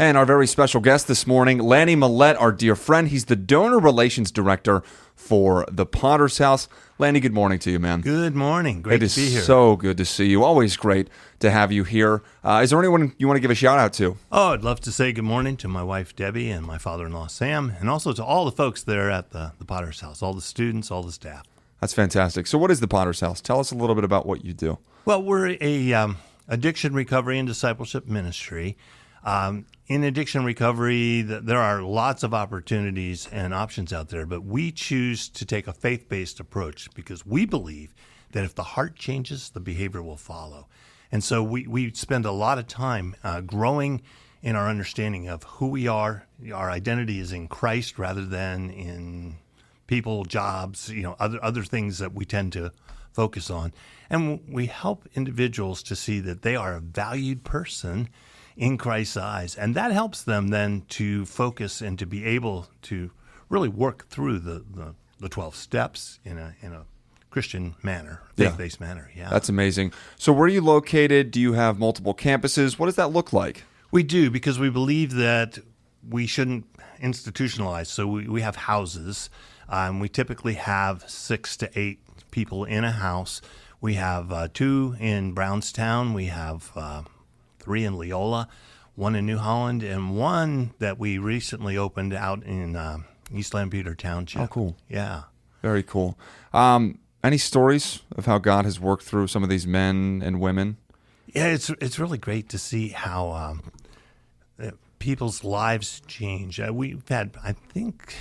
And our very special guest this morning, Lanny Millette, our dear friend. He's the Donor Relations Director for the Potter's House. Lanny, good morning to you, man. Good morning. Great to be here. It is so good to see you. Always great to have you here. Is there anyone you want to give a shout-out to? Oh, I'd love to say good morning to my wife, Debbie, and my father-in-law, Sam, and also to all the folks there at the Potter's House, all the students, all the staff. That's fantastic. So what is the Potter's House? Tell us a little bit about what you do. Well, we're a addiction recovery and discipleship ministry. In addiction recovery, there are lots of opportunities and options out there, but we choose to take a faith-based approach because we believe that if the heart changes, the behavior will follow. And so we spend a lot of time growing in our understanding of who we are. Our identity is in Christ rather than in people, jobs, other things that we tend to focus on. And we help individuals to see that they are a valued person in Christ's eyes. And that helps them then to focus and to be able to really work through the 12 steps in a Christian manner, faith-based manner. Yeah. That's amazing. So where are you located? Do you have multiple campuses? What does that look like? We do, because we believe that we shouldn't institutionalize. So we have houses. We typically have 6 to 8 people in a house. We have 2 in Brownstown. We have 3 in Leola, 1 in New Holland, and 1 that we recently opened out in East Lampeter Township. Oh, cool. Yeah. Very cool. Any stories of how God has worked through some of these men and women? Yeah, it's really great to see how people's lives change. We've had, I think,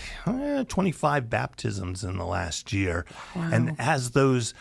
25 baptisms in the last year. Wow. And as those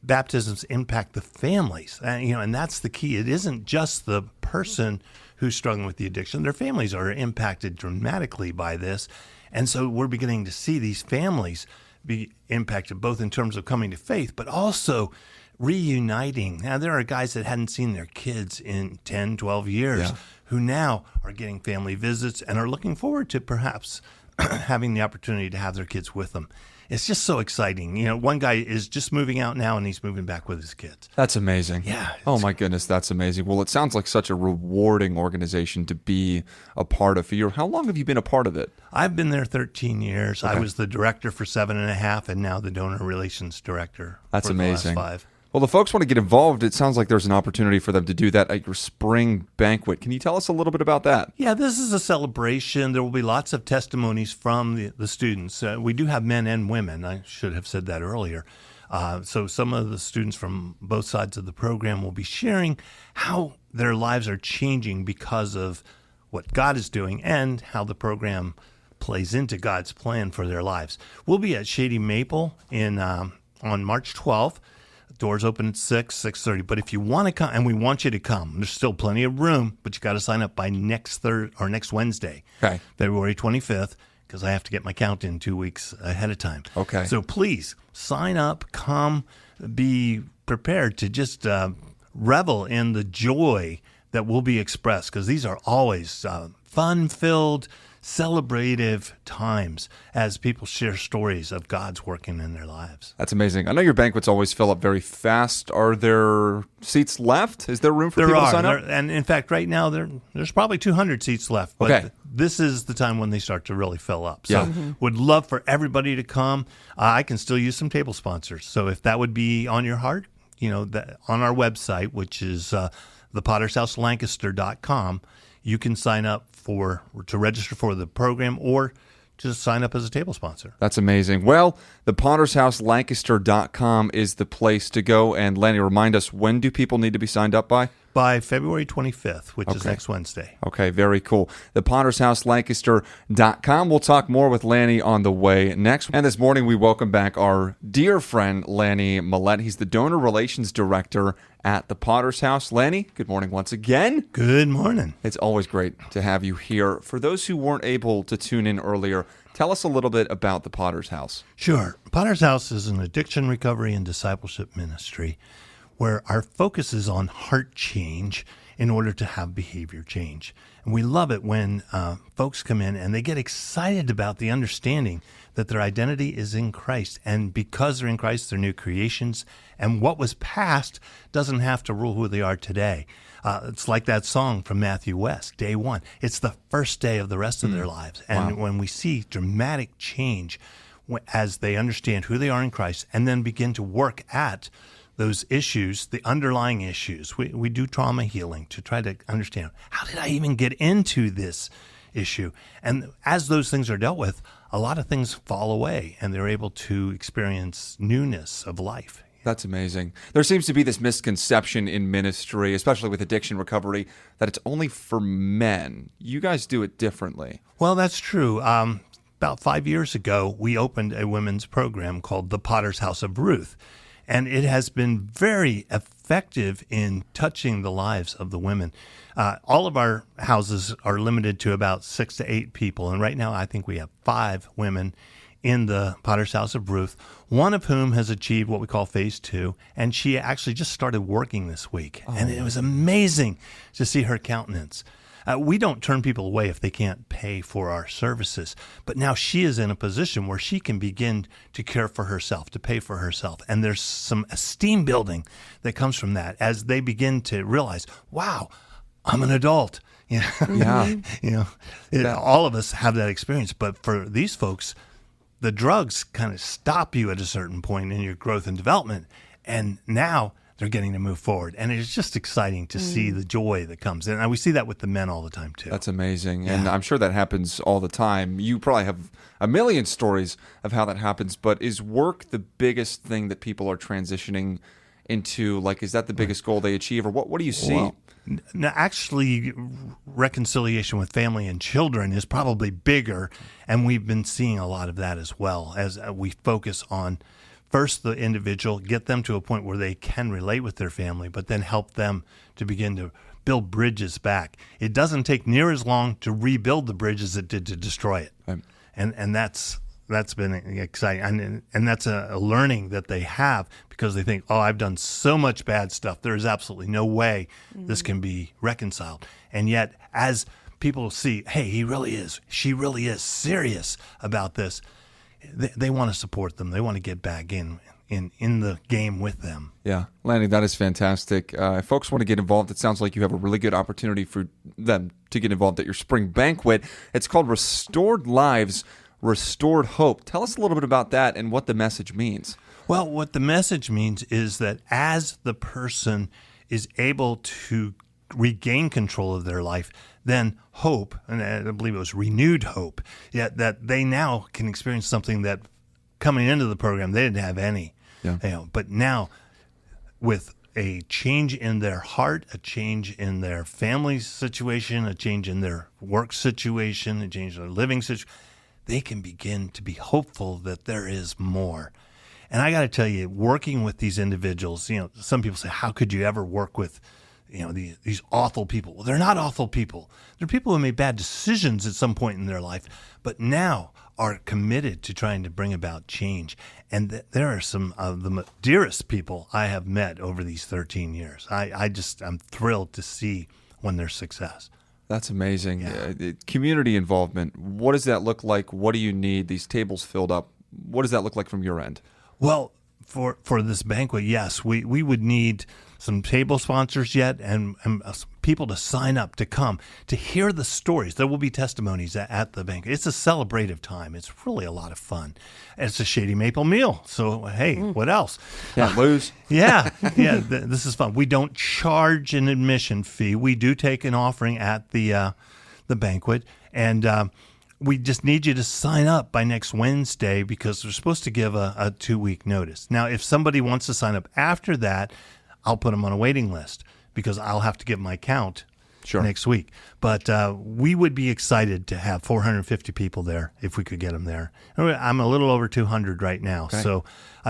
baptisms impact the families, and that's the key. It isn't just the person who's struggling with the addiction. Their families are impacted dramatically by this. And so we're beginning to see these families be impacted both in terms of coming to faith, but also reuniting. Now, there are guys that hadn't seen their kids in 10, 12 years who now are getting family visits and are looking forward to perhaps having the opportunity to have their kids with them. It's just so exciting. One guy is just moving out now, and he's moving back with his kids. That's amazing. Yeah. Oh, my goodness, that's amazing. Well, it sounds like such a rewarding organization to be a part of. How long have you been a part of it? I've been there 13 years. Okay. I was the director for 7.5, and now the donor relations director That's for amazing. the last 5. Well, the folks want to get involved. It sounds like there's an opportunity for them to do that at your spring banquet. Can you tell us a little bit about that? Yeah, this is a celebration. There will be lots of testimonies from the students. We do have men and women. I should have said that earlier. So some of the students from both sides of the program will be sharing how their lives are changing because of what God is doing and how the program plays into God's plan for their lives. We'll be at Shady Maple on March 12th. Doors open at 6:30. But if you want to come, and we want you to come, there's still plenty of room, but you got to sign up by next Wednesday, Okay. February 25th, because I have to get my count in 2 weeks ahead of time. Okay. So please sign up, come, be prepared to just revel in the joy that will be expressed, because these are always fun-filled, celebrative times as people share stories of God's working in their lives. That's amazing. I know your banquets always fill up very fast. Are there seats left? Is there room for people to sign up? And in fact, right now, there's probably 200 seats left. But Okay. this is the time when they start to really fill up. So would love for everybody to come. I can still use some table sponsors. So if that would be on your heart, that on our website, which is thepottershouselancaster.com, you can sign up to register for the program or just sign up as a table sponsor. That's amazing. Well, the pottershouselancaster.com is the place to go. And Lanny, remind us, when do people need to be signed up by? By February 25th, which is next Wednesday. Okay, very cool. The pottershouselancaster.com. We'll talk more with Lanny on the way next. And this morning, we welcome back our dear friend, Lanny Millette. He's the Donor Relations Director at the Potter's House. Lanny, good morning once again. Good morning. It's always great to have you here. For those who weren't able to tune in earlier, tell us a little bit about the Potter's House. Sure. Potter's House is an addiction recovery and discipleship ministry where our focus is on heart change in order to have behavior change. And we love it when folks come in and they get excited about the understanding that their identity is in Christ. And because they're in Christ, they're new creations. And what was past doesn't have to rule who they are today. It's like that song from Matthew West, Day One. It's the first day of the rest of their lives. And when we see dramatic change as they understand who they are in Christ and then begin to work at those issues, the underlying issues. We do trauma healing to try to understand, how did I even get into this issue? And as those things are dealt with, a lot of things fall away and they're able to experience newness of life. That's amazing. There seems to be this misconception in ministry, especially with addiction recovery, that it's only for men. You guys do it differently. Well, that's true. About 5 years ago, we opened a women's program called the Potter's House of Ruth. And it has been very effective in touching the lives of the women. All of our houses are limited to about 6 to 8 people. And right now, I think we have 5 women in the Potter's House of Ruth, one of whom has achieved what we call phase 2. And she actually just started working this week. And it was amazing to see her countenance. We don't turn people away if they can't pay for our services. But now she is in a position where she can begin to care for herself, to pay for herself. And there's some esteem building that comes from that as they begin to realize, wow, I'm an adult. Yeah. All of us have that experience. But for these folks, the drugs kind of stop you at a certain point in your growth and development. And now they're getting to move forward. And it's just exciting to see the joy that comes. And we see that with the men all the time, too. That's amazing. Yeah. And I'm sure that happens all the time. You probably have a million stories of how that happens. But is work the biggest thing that people are transitioning into? Like, is that the biggest goal they achieve? Or what do you see? Well, actually, reconciliation with family and children is probably bigger. And we've been seeing a lot of that as well as we focus on first the individual, get them to a point where they can relate with their family, but then help them to begin to build bridges back. It doesn't take near as long to rebuild the bridge as it did to destroy it. Right. And that's been exciting. And that's a learning that they have because they think, oh, I've done so much bad stuff. There is absolutely no way this can be reconciled. And yet, as people see, hey, she really is serious about this, they want to support them. They want to get back in the game with them. Yeah. Lanny, that is fantastic. If folks want to get involved, it sounds like you have a really good opportunity for them to get involved at your spring banquet. It's called Restored Lives, Restored Hope. Tell us a little bit about that and what the message means. Well, what the message means is that as the person is able to regain control of their life, then hope, and I believe it was renewed hope, yet that they now can experience something that coming into the program they didn't have any. Yeah. But now with a change in their heart, a change in their family situation, a change in their work situation, a change in their living situation, they can begin to be hopeful that there is more. And I got to tell you, working with these individuals, some people say, how could you ever work with these awful people? Well, they're not awful people. They're people who made bad decisions at some point in their life, but now are committed to trying to bring about change. And there are some of the dearest people I have met over these 13 years. I'm thrilled to see when there's success. That's amazing. Yeah. Community involvement. What does that look like? What do you need? These tables filled up. What does that look like from your end? Well, for this banquet, yes, we would need some table sponsors yet and people to sign up to come to hear the stories. There will be testimonies at the banquet. It's a celebrative time. It's really a lot of fun. It's a Shady Maple meal. So, hey, what else? Yeah, lose. This is fun. We don't charge an admission fee. We do take an offering at the banquet, and we just need you to sign up by next Wednesday because we're supposed to give a 2-week notice. Now, if somebody wants to sign up after that, I'll put them on a waiting list because I'll have to give my count next week. But we would be excited to have 450 people there if we could get them there. I'm a little over 200 right now. Okay. So,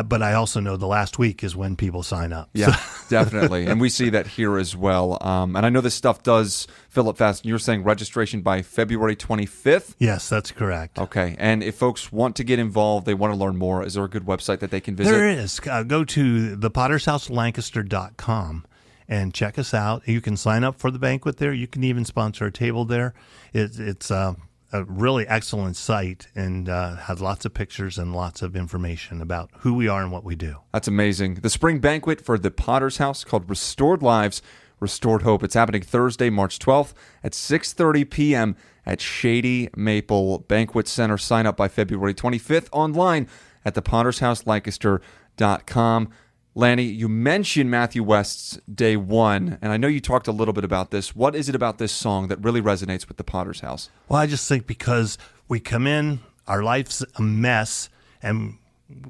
but I also know the last week is when people sign up. Yeah, definitely. And we see that here as well. And I know this stuff does fill up fast. You're saying registration by February 25th? Yes, that's correct. Okay. And if folks want to get involved, they want to learn more, is there a good website that they can visit? There is. Go to thepottershouselancaster.com. and check us out. You can sign up for the banquet there. You can even sponsor a table there. It's a really excellent site and has lots of pictures and lots of information about who we are and what we do. That's amazing. The spring banquet for the Potter's House called Restored Lives, Restored Hope. It's happening Thursday, March 12th at 6:30 p.m. at Shady Maple Banquet Center. Sign up by February 25th online at thepottershouselancaster.com. Lanny, you mentioned Matthew West's Day One, and I know you talked a little bit about this. What is it about this song that really resonates with the Potter's House? Well, I just think because we come in, our life's a mess, and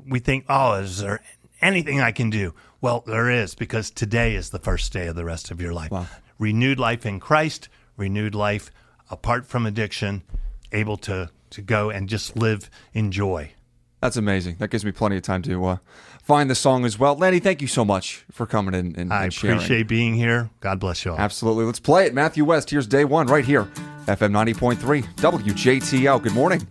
we think, oh, is there anything I can do? Well, there is, because today is the first day of the rest of your life. Wow. Renewed life in Christ, renewed life apart from addiction, able to go and just live in joy. That's amazing. That gives me plenty of time to find the song as well. Lanny, thank you so much for coming in and sharing. I appreciate being here. God bless you all. Absolutely. Let's play it. Matthew West, here's Day One right here, FM 90.3, WJTL. Good morning.